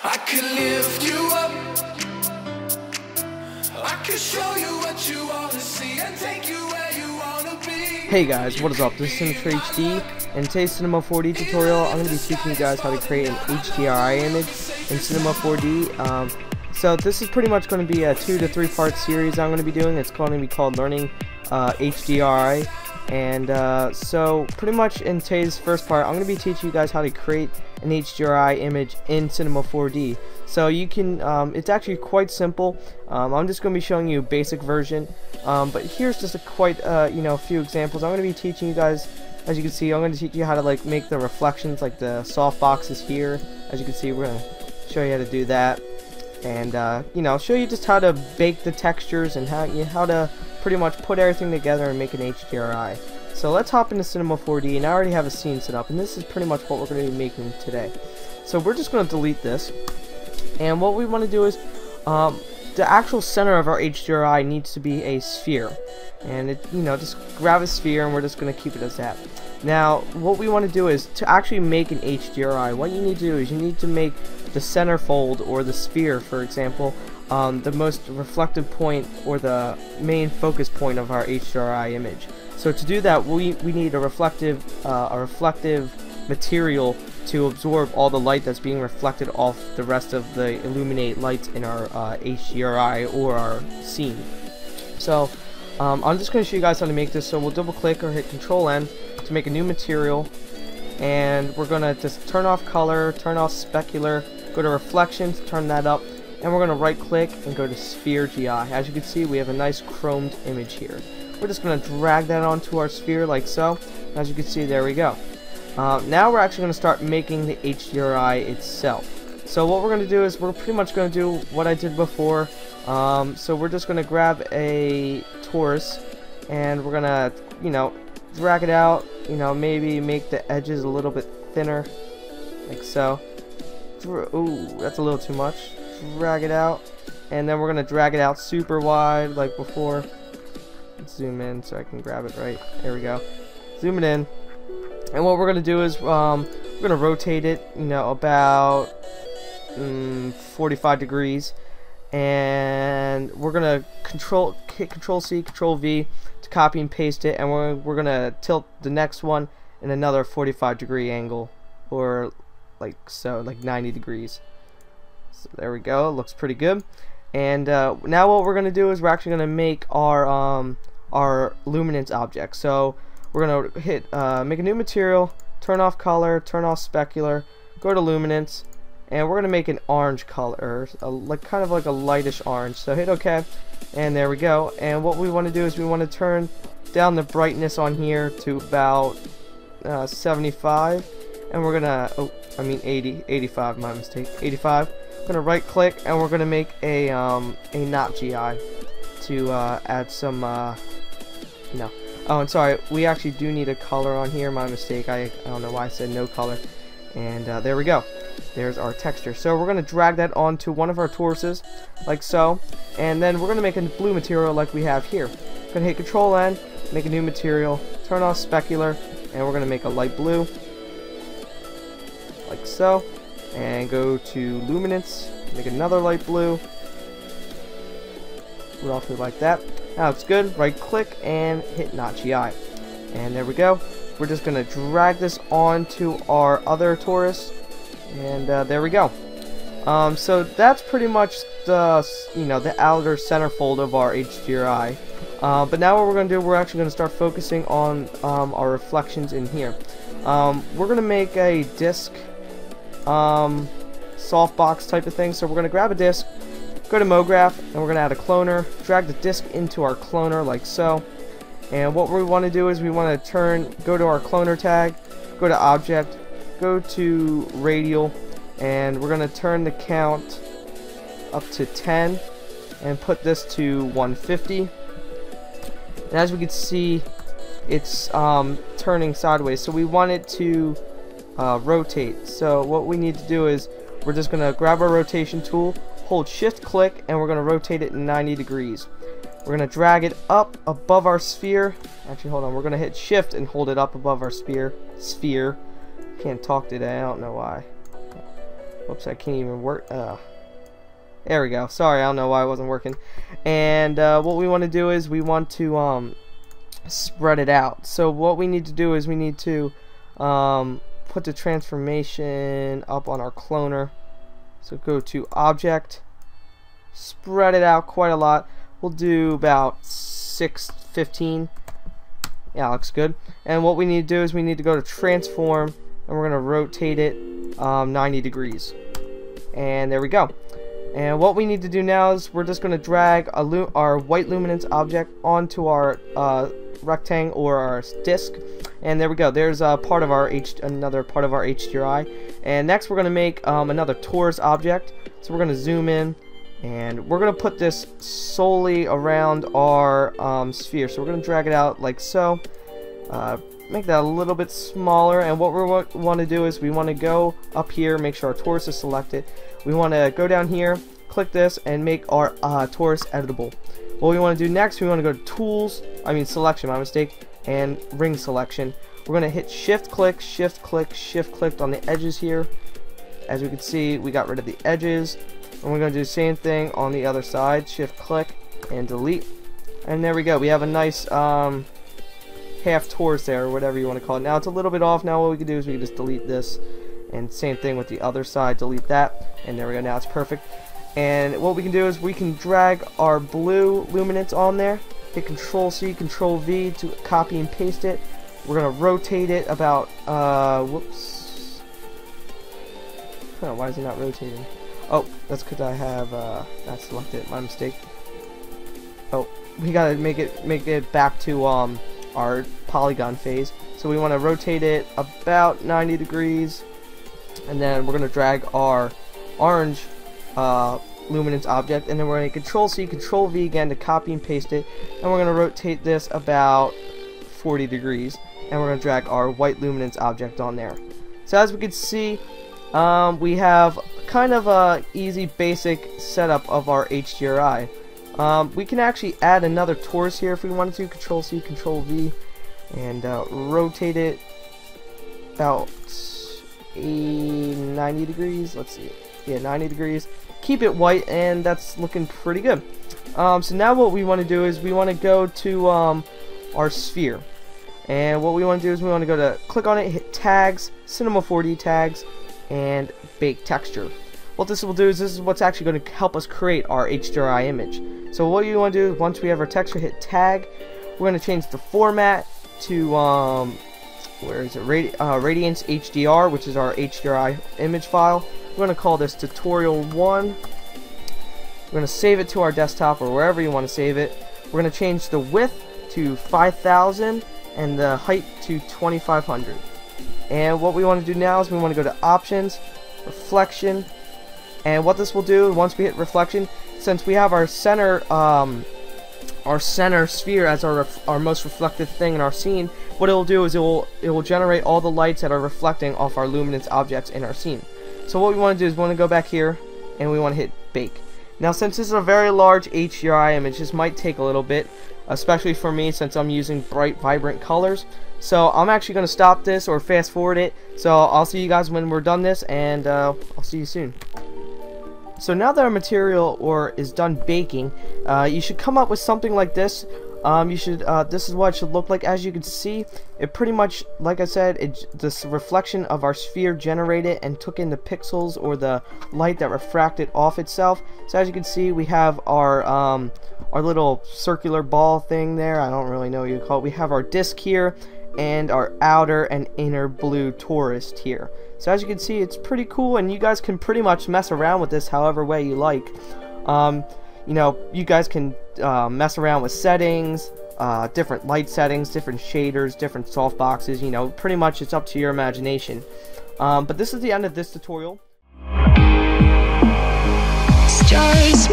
I can lift you up. I can show you what you want to see and take you where you want to be. Hey guys, what is up? This is SymmetryHD, and in today's Cinema 4D tutorial, I'm going to be teaching you guys how to create an HDRI image in Cinema 4D. So this is pretty much going to be a 2 to 3 part series I'm going to be doing. It's going to be called Learning HDRI. And so pretty much in today's first part, I'm going to be teaching you guys how to create an HDRI image in Cinema 4D. So you can, it's actually quite simple. I'm just going to be showing you a basic version, but here's just a quite, a few examples. I'm going to be teaching you guys, as you can see, I'm going to teach you how to like make the reflections, like the soft boxes here. As you can see, we're going to show you how to do that, and show you just how to bake the textures and how to pretty much put everything together and make an HDRI. So let's hop into Cinema 4D, and I already have a scene set up, and this is pretty much what we're going to be making today. So we're just going to delete this, and what we want to do is the actual center of our HDRI needs to be a sphere, and just grab a sphere, and we're just going to keep it as that. Now what we want to do is to actually make an HDRI, what you need to do is you need to make the center fold, or the sphere for example, the most reflective point or the main focus point of our HDRI image. So to do that, we need a reflective material to absorb all the light that's being reflected off the rest of the illuminate lights in our HDRI or our scene. So I'm just going to show you guys how to make this. So we'll double click or hit Control N to make a new material, and we're going to just turn off color, turn off specular, go to reflections, turn that up, and we're going to right click and go to sphere GI. As you can see, we have a nice chromed image here. We're just going to drag that onto our sphere like so. As you can see, there we go. Now we're actually going to start making the HDRI itself. So what we're going to do is we're pretty much going to do what I did before. So we're just going to grab a torus, and we're going to drag it out, maybe make the edges a little bit thinner like so. Ooh, that's a little too much. Drag it out, and then we're going to drag it out super wide like before. Let's zoom in so I can grab it right. There we go. Zoom it in. And what we're going to do is we're going to rotate it, about 45 degrees. And we're going to hit Control C, Control V to copy and paste it. And we're going to tilt the next one in another 45 degree angle, or like so, like 90 degrees. So there we go. It looks pretty good. And now what we're going to do is we're actually going to make our luminance object. So we're going to hit make a new material, turn off color, turn off specular, go to luminance, and we're going to make an orange color, kind of like a lightish orange. So hit OK, and there we go. And what we want to do is we want to turn down the brightness on here to about 75, and we're going to 85, my mistake, 85. We're going to right click, and we're going to make a not GI to add some oh, and sorry, we actually do need a color on here, my mistake. I don't know why I said no color. And there we go. There's our texture. So we're going to drag that onto one of our toruses like so, and then we're going to make a blue material like we have here. Going to hit Control N, make a new material, turn off specular, and we're going to make a light blue like so, and go to luminance, make another light blue, roughly like that. Now it's good. Right click and hit not GI, and there we go. We're just gonna drag this onto our other torus, and there we go. So that's pretty much the the outer centerfold of our HDRI. But now what we're gonna do, we're actually gonna start focusing on our reflections in here. We're gonna make a disc softbox type of thing. So we're gonna grab a disc, go to MoGraph, and we're going to add a cloner, drag the disc into our cloner like so. And what we want to do is we want to go to our cloner tag, go to object, go to radial, and we're going to turn the count up to 10 and put this to 150. And as we can see, it's turning sideways, so we want it to rotate. So what we need to do is we're just going to grab our rotation tool, hold shift click, and we're going to rotate it 90 degrees. We're going to drag it up above our sphere. Actually, hold on, we're going to hit shift and hold it up above our sphere. Can't talk today, I don't know why. Whoops, I can't even work. There we go. Sorry, I don't know why it wasn't working. And what we want to do is we want to spread it out. So what we need to do is we need to put the transformation up on our cloner. So go to Object, spread it out quite a lot. We'll do about 615. Yeah, looks good. And what we need to do is we need to go to Transform, and we're going to rotate it 90 degrees. And there we go. And what we need to do now is we're just going to drag our white luminance object onto our rectangle or our disk, and there we go. There's part of our another part of our HDRI. And next we're going to make another torus object. So we're going to zoom in, and we're going to put this solely around our sphere. So we're going to drag it out like so. Make that a little bit smaller, and what we want to do is we want to go up here, make sure our torus is selected. We want to go down here, click this, and make our torus editable. What we want to do next, we want to go to Tools, Selection, my mistake, and Ring Selection. We're going to hit Shift click, Shift click, Shift click on the edges here. As we can see, we got rid of the edges. And we're going to do the same thing on the other side, Shift click, and delete. And there we go, we have a nice half torus there, or whatever you want to call it. Now it's a little bit off. Now what we can do is we can just delete this, and same thing with the other side, delete that, and there we go. Now it's perfect. And what we can do is we can drag our blue luminance on there, hit Control C, Control V to copy and paste it. We're gonna rotate it about whoops. Oh, why is it not rotating? Oh, that's because I have not selected, my mistake. Oh, we gotta make it back to our polygon phase. So we want to rotate it about 90 degrees, and then we're going to drag our orange luminance object, and then we're going to Control C, Control V again to copy and paste it, and we're going to rotate this about 40 degrees, and we're going to drag our white luminance object on there. So as we can see, we have kind of a easy basic setup of our HDRI. We can actually add another torus here if we wanted to. Control C, Control V, and rotate it about 90 degrees. Let's see. Yeah, 90 degrees. Keep it white, and that's looking pretty good. So now what we want to do is we want to go to our sphere. And what we want to do is we want to go to click on it, hit Tags, Cinema 4D Tags, and Bake Texture. What this will do is this is what's actually going to help us create our HDRI image. So what you want to do is once we have our texture, hit Tag. We're going to change the format to where is it? Radiance HDR, which is our HDRI image file. We're going to call this Tutorial 1. We're going to save it to our desktop or wherever you want to save it. We're going to change the width to 5000 and the height to 2500. And what we want to do now is we want to go to Options, Reflection. And what this will do once we hit reflection, since we have our center sphere as our most reflective thing in our scene, what it will do is it will generate all the lights that are reflecting off our luminance objects in our scene. So what we want to do is we want to go back here and we want to hit Bake. Now since this is a very large HDRI image, this might take a little bit, especially for me since I'm using bright, vibrant colors. So I'm actually going to stop this or fast forward it. So I'll see you guys when we're done this, and I'll see you soon. So now that our material is done baking, you should come up with something like this. This is what it should look like. As you can see, it pretty much, like I said, this reflection of our sphere generated and took in the pixels or the light that refracted off itself. So as you can see, we have our little circular ball thing there. I don't really know what you call it. We have our disk here and our outer and inner blue torus here. So as you can see, it's pretty cool, and you guys can pretty much mess around with this however way you like. You know, you guys can mess around with settings, different light settings, different shaders, different softboxes. You know, pretty much it's up to your imagination. But this is the end of this tutorial. Stars